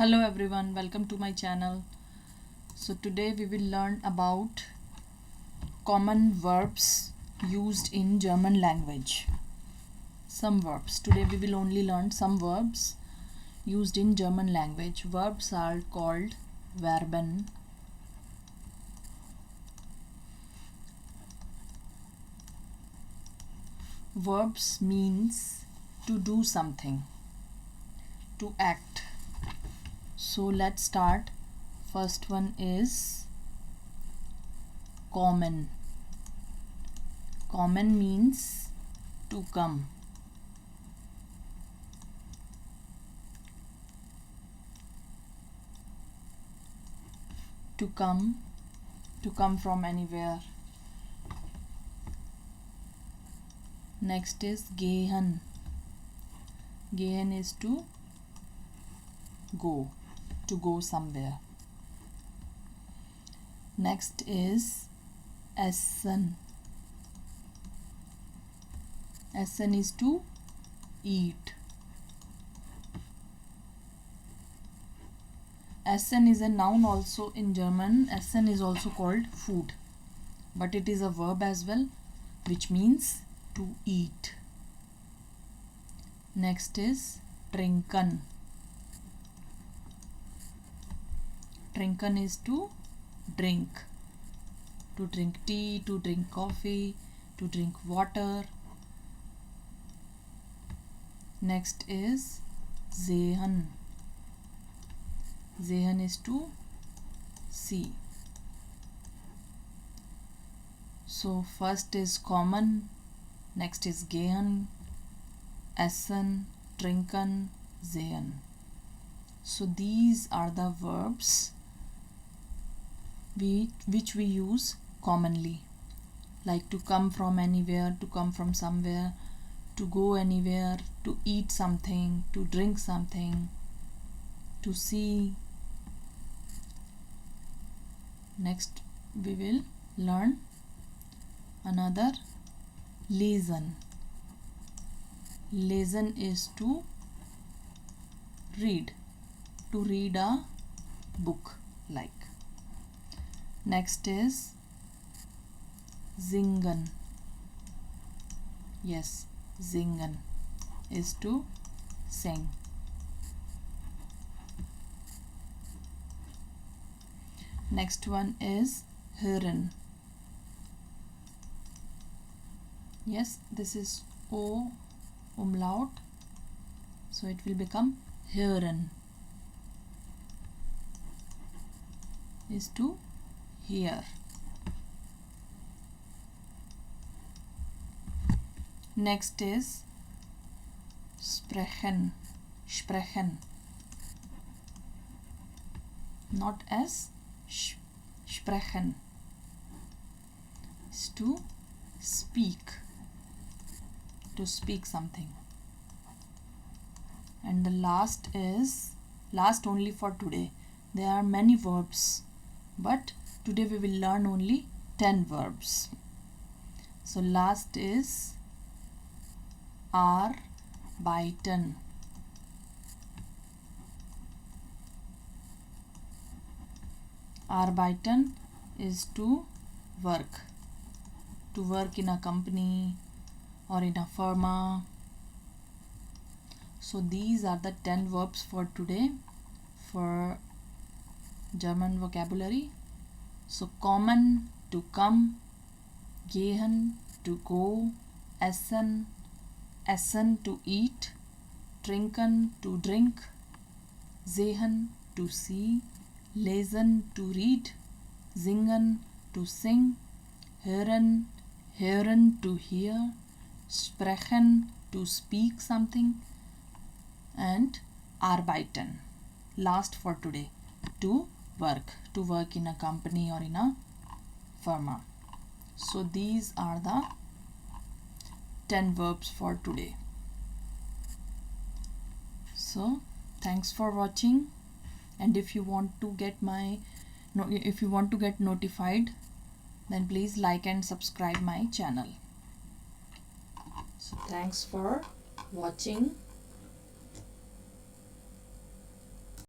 Hello everyone, welcome to my channel. So today we will learn about common verbs used in German language. Some verbs. Today we will only learn some verbs used in German language. Verbs are called Verben. Verbs means to do something, to act. So let's start. First one is kommen. Kommen means to come. To come from anywhere. Next is gehen. Gehen is to go somewhere. Next is essen. Essen is to eat. Essen is a noun also in German. Essen is also called food, but it is a verb as well, which means to eat. Next is trinken. Trinken is to drink tea, to drink coffee, to drink water. Next is sehen. Sehen is to see. So first is kommen, next is gehen, essen, trinken, sehen. So these are the verbs which we use commonly, like to come from anywhere, to come from somewhere, to go anywhere, to eat something, to drink something, to see. Next we will learn another lesen. Lesen is to read a book like. Next is singen. Yes, singen is to sing. Next one is hören. Yes, this is O umlaut, so it will become hören. Is to hear. Next is sprechen. Sprechen. Not as sprechen. Is to speak. To speak something. And the last is last only for today. There are many verbs, but today we will learn only 10 verbs. So last is arbeiten. Arbeiten is to work in a company or in a firma. So these are the 10 verbs for today for German vocabulary. So kommen, to come, gehen, to go, essen, to eat, trinken, to drink, sehen, to see, lesen, to read, singen, to sing, hören, to hear, sprechen, to speak something, and arbeiten, last for today, to work in a company or in a firma. So these are the 10 verbs for today. So thanks for watching, and if you want to get notified, then please like and subscribe my channel. So thanks for watching.